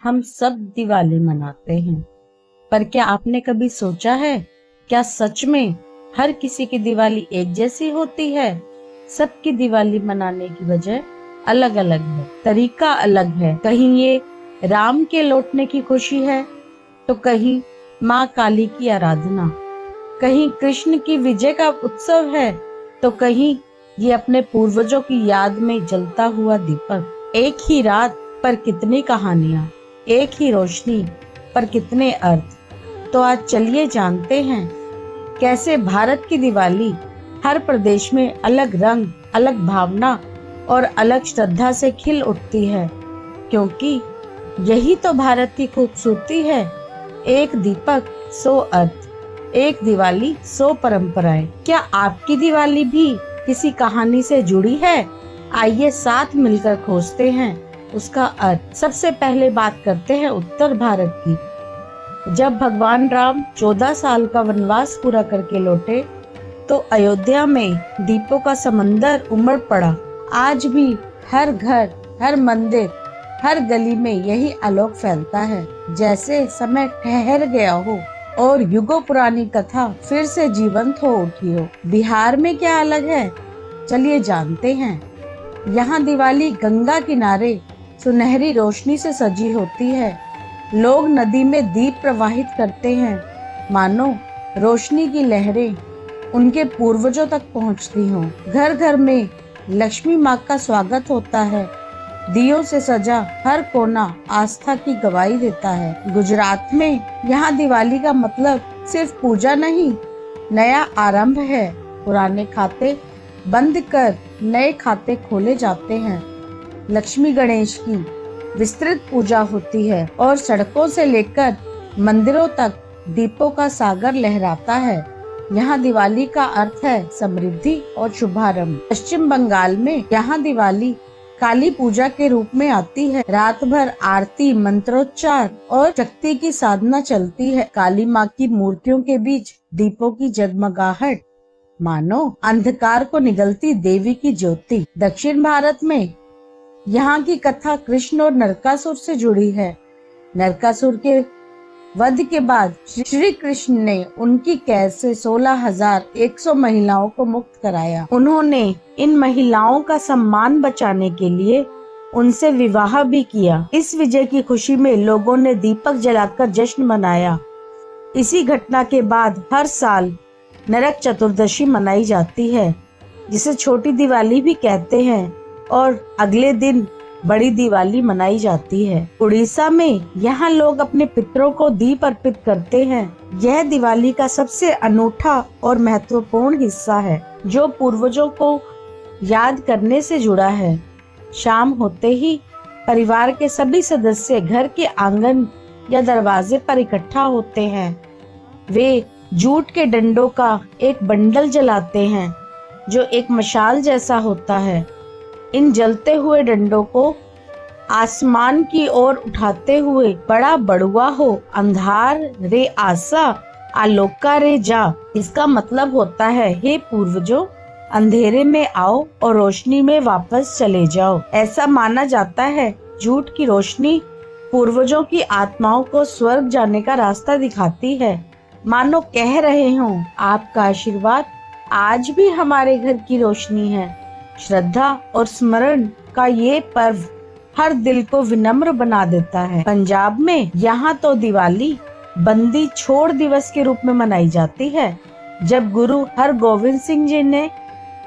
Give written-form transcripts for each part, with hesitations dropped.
हम सब दिवाली मनाते हैं, पर क्या आपने कभी सोचा है, क्या सच में हर किसी की दिवाली एक जैसी होती है? सबकी दिवाली मनाने की वजह अलग अलग है, तरीका अलग है। कहीं ये राम के लौटने की खुशी है, तो कहीं माँ काली की आराधना, कहीं कृष्ण की विजय का उत्सव है, तो कहीं ये अपने पूर्वजों की याद में जलता हुआ दीपक। एक ही रात पर कितनी कहानियां, एक ही रोशनी पर कितने अर्थ। तो आज चलिए जानते हैं कैसे भारत की दिवाली हर प्रदेश में अलग रंग, अलग भावना और अलग श्रद्धा से खिल उठती है, क्योंकि यही तो भारत की खूबसूरती है। एक दीपक 100 अर्थ, एक दिवाली 100 परंपराएं। क्या आपकी दिवाली भी किसी कहानी से जुड़ी है? आइए साथ मिलकर खोजते हैं उसका अर्थ। सबसे पहले बात करते हैं उत्तर भारत की। जब भगवान राम 14 साल का वनवास पूरा करके लौटे, तो अयोध्या में दीपों का समंदर उमड़ पड़ा। आज भी हर घर, हर मंदिर, हर गली में यही आलोक फैलता है, जैसे समय ठहर गया हो और युगों पुरानी कथा फिर से जीवंत हो उठी हो। बिहार में क्या अलग है, चलिए जानते हैं। यहाँ दिवाली गंगा किनारे सुनहरी रोशनी से सजी होती है। लोग नदी में दीप प्रवाहित करते हैं, मानो रोशनी की लहरें उनके पूर्वजों तक पहुंचती हों। घर घर में लक्ष्मी माँ का स्वागत होता है। दियों से सजा हर कोना आस्था की गवाही देता है। गुजरात में यहाँ दिवाली का मतलब सिर्फ पूजा नहीं, नया आरंभ है। पुराने खाते बंद कर नए खाते खोले जाते हैं। लक्ष्मी गणेश की विस्तृत पूजा होती है और सड़कों से लेकर मंदिरों तक दीपों का सागर लहराता है। यहाँ दिवाली का अर्थ है समृद्धि और शुभारंभ। पश्चिम बंगाल में यहाँ दिवाली काली पूजा के रूप में आती है। रात भर आरती, मंत्रोच्चार और शक्ति की साधना चलती है। काली माँ की मूर्तियों के बीच दीपों की जगमगाहट मानो अंधकार को निगलती देवी की ज्योति। दक्षिण भारत में यहाँ की कथा कृष्ण और नरकासुर से जुड़ी है। नरकासुर के वध के बाद श्री कृष्ण ने उनकी कैद से 16,100 महिलाओं को मुक्त कराया। उन्होंने इन महिलाओं का सम्मान बचाने के लिए उनसे विवाह भी किया। इस विजय की खुशी में लोगों ने दीपक जलाकर जश्न मनाया। इसी घटना के बाद हर साल नरक चतुर्दशी मनाई जाती है, जिसे छोटी दिवाली भी कहते हैं, और अगले दिन बड़ी दिवाली मनाई जाती है। उड़ीसा में यहाँ लोग अपने पितरों को दीप अर्पित करते हैं। यह दिवाली का सबसे अनूठा और महत्वपूर्ण हिस्सा है, जो पूर्वजों को याद करने से जुड़ा है। शाम होते ही परिवार के सभी सदस्य घर के आंगन या दरवाजे पर इकट्ठा होते हैं। वे जूट के डंडों का एक बंडल जलाते हैं, जो एक मशाल जैसा होता है। इन जलते हुए डंडों को आसमान की ओर उठाते हुए बड़ा बड़ुआ हो, अंधार रे आसा, आलोका रे जा। इसका मतलब होता है, हे पूर्वजों, अंधेरे में आओ और रोशनी में वापस चले जाओ। ऐसा माना जाता है जूट की रोशनी पूर्वजों की आत्माओं को स्वर्ग जाने का रास्ता दिखाती है, मानो कह रहे हों, आपका आशीर्वाद आज भी हमारे घर की रोशनी है। श्रद्धा और स्मरण का ये पर्व हर दिल को विनम्र बना देता है। पंजाब में यहाँ तो दिवाली बंदी छोड़ दिवस के रूप में मनाई जाती है। जब गुरु हरगोविंद सिंह जी ने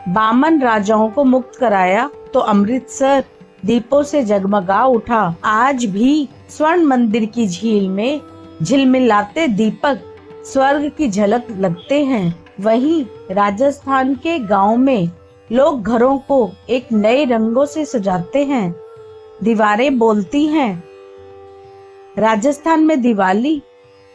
52 राजाओं को मुक्त कराया, तो अमृतसर दीपों से जगमगा उठा। आज भी स्वर्ण मंदिर की झील में झिलमिलाते दीपक स्वर्ग की झलक लगते हैं। वहीं राजस्थान के गांव में लोग घरों को एक नए रंगों से सजाते हैं। दीवारें बोलती हैं। राजस्थान में दिवाली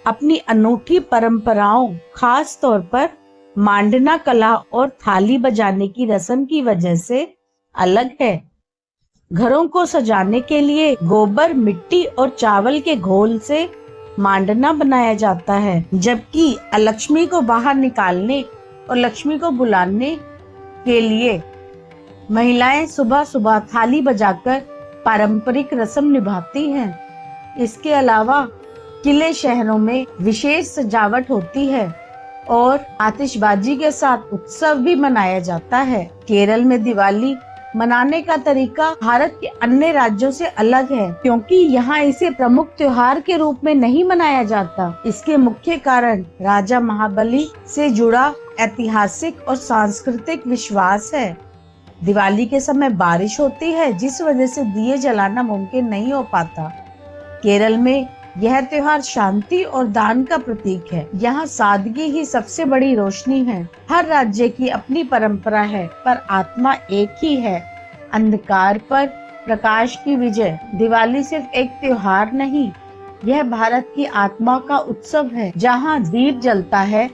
अपनी अनूठी परंपराओं, खास तौर पर मांडना कला और थाली बजाने की रस्म की वजह से अलग है। घरों को सजाने के लिए गोबर, मिट्टी और चावल के घोल से मांडना बनाया जाता है, जबकि लक्ष्मी को बाहर निकालने और लक्ष्मी को बुलाने के लिए महिलाएं सुबह सुबह थाली बजाकर पारंपरिक रस्म निभाती हैं। इसके अलावा किले शहरों में विशेष सजावट होती है और आतिशबाजी के साथ उत्सव भी मनाया जाता है। केरल में दिवाली मनाने का तरीका भारत के अन्य राज्यों से अलग है, क्योंकि यहाँ इसे प्रमुख त्योहार के रूप में नहीं मनाया जाता। इसके मुख्य कारण राजा महाबली से जुड़ा ऐतिहासिक और सांस्कृतिक विश्वास है। दिवाली के समय बारिश होती है, जिस वजह से दिए जलाना मुमकिन नहीं हो पाता। केरल में यह त्योहार शांति और दान का प्रतीक है। यहाँ सादगी ही सबसे बड़ी रोशनी है। हर राज्य की अपनी परंपरा है, पर आत्मा एक ही है, अंधकार पर प्रकाश की विजय। दिवाली सिर्फ एक त्योहार नहीं, यह भारत की आत्मा का उत्सव है। जहाँ दीप जलता है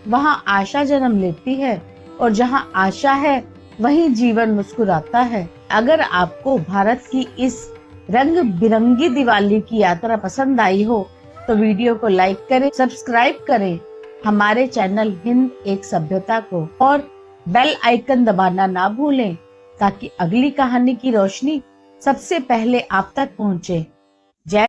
वहाँ आशा जन्म लेती है, और जहाँ आशा है वहीं जीवन मुस्कुराता है। अगर आपको भारत की इस रंग बिरंगी दिवाली की यात्रा पसंद आई हो तो वीडियो को लाइक करें, सब्सक्राइब करें हमारे चैनल हिंद एक सभ्यता को, और बेल आइकन दबाना ना भूलें ताकि अगली कहानी की रोशनी सबसे पहले आप तक पहुंचे।